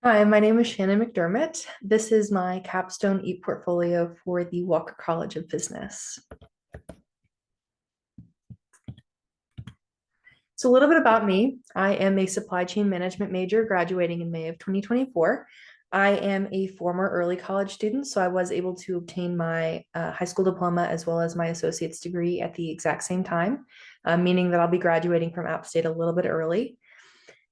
Hi, my name is Shannon McDermott. This is my Capstone e-portfolio for the Walker College of Business. So a little bit about me. I am a supply chain management major graduating in May of 2024. I am a former early college student, so I was able to obtain my high school diploma as well as my associate's degree at the exact same time, meaning that I'll be graduating from App State a little bit early.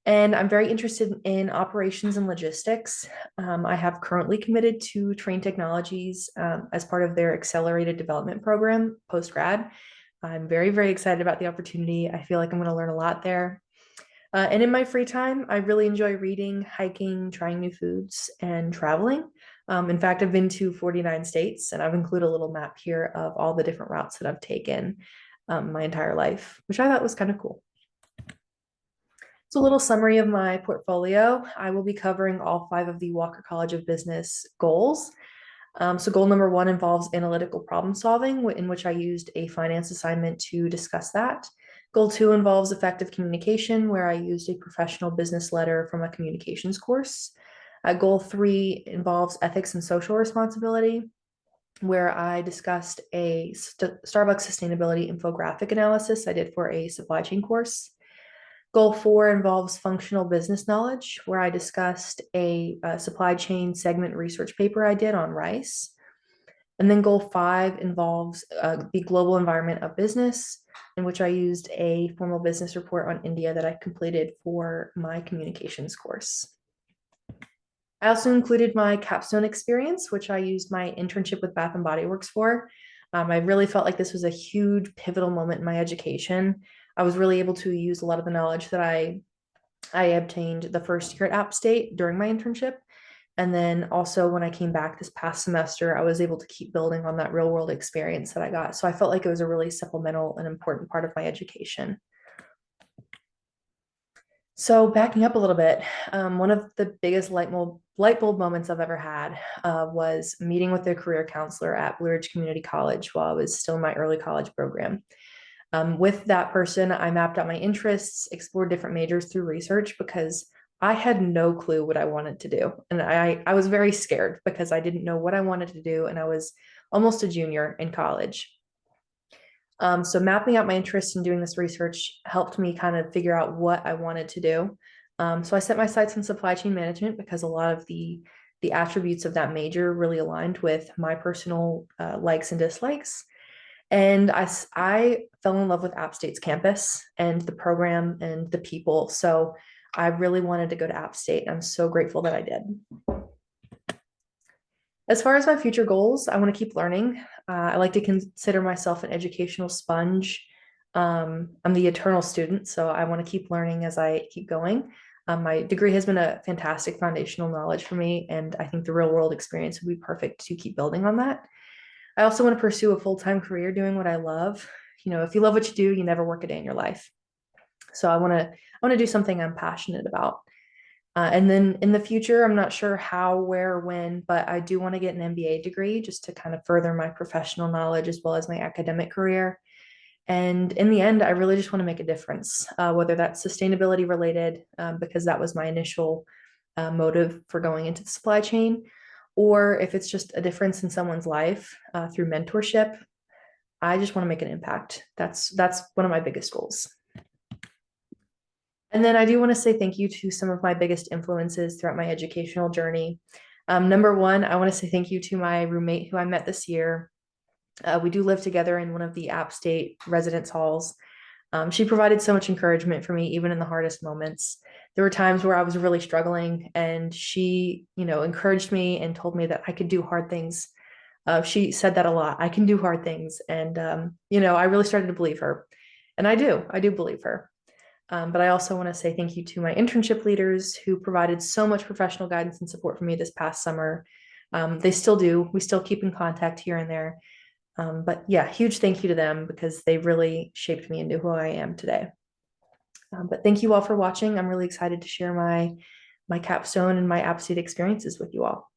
And I'm very interested in operations and logistics. I have currently committed to Train Technologies as part of their accelerated development program post grad. I'm very, very excited about the opportunity. I feel like I'm going to learn a lot there. And in my free time, I really enjoy reading, hiking, trying new foods, and traveling. In fact, I've been to 49 states, and I've included a little map here of all the different routes that I've taken my entire life, which I thought was kind of cool. So a little summary of my portfolio. I will be covering all 5 of the Walker College of Business goals. So goal number 1 involves analytical problem solving, in which I used a finance assignment to discuss that. Goal 2 involves effective communication, where I used a professional business letter from a communications course. Goal 3 involves ethics and social responsibility, where I discussed a Starbucks sustainability infographic analysis I did for a supply chain course. Goal 4 involves functional business knowledge, where I discussed a supply chain segment research paper I did on rice. And then goal 5 involves the global environment of business, in which I used a formal business report on India that I completed for my communications course. I also included my capstone experience, which I used my internship with Bath and Body Works for. I really felt like this was a huge pivotal moment in my education. I was really able to use a lot of the knowledge that I obtained the first year at App State during my internship. And then also when I came back this past semester, I was able to keep building on that real world experience that I got. So I felt like it was a really supplemental and important part of my education. So backing up a little bit, one of the biggest light bulb moments I've ever had was meeting with a career counselor at Blue Ridge Community College while I was still in my early college program. With that person, I mapped out my interests, explored different majors through research because I had no clue what I wanted to do. And I was very scared because I didn't know what I wanted to do. And I was almost a junior in college. So mapping out my interests and doing this research helped me kind of figure out what I wanted to do. So I set my sights on supply chain management because a lot of the attributes of that major really aligned with my personal likes and dislikes. And I fell in love with App State's campus and the program and the people. So I really wanted to go to App State. I'm so grateful that I did. As far as my future goals, I want to keep learning. I like to consider myself an educational sponge. I'm the eternal student, so I want to keep learning as I keep going. My degree has been a fantastic foundational knowledge for me, and I think the real world experience would be perfect to keep building on that. I also want to pursue a full-time career doing what I love. You know, if you love what you do, you never work a day in your life. So I want to do something I'm passionate about. And then in the future, I'm not sure how, where, when, but I do want to get an MBA degree just to kind of further my professional knowledge as well as my academic career. And in the end, I really just want to make a difference, whether that's sustainability related, because that was my initial motive for going into the supply chain, or if it's just a difference in someone's life through mentorship. I just want to make an impact. That's one of my biggest goals. And then I do want to say thank you to some of my biggest influences throughout my educational journey. Number 1, I want to say thank you to my roommate who I met this year. We do live together in one of the App State residence halls. She provided so much encouragement for me, even in the hardest moments. There were times where I was really struggling, and she, encouraged me and told me that I could do hard things. She said that a lot. I can do hard things, and I really started to believe her, and I do believe her. But I also want to say thank you to my internship leaders who provided so much professional guidance and support for me this past summer. They still do. We still keep in contact here and there. But yeah, huge thank you to them because they really shaped me into who I am today. But thank you all for watching. I'm really excited to share my capstone and my App State experiences with you all.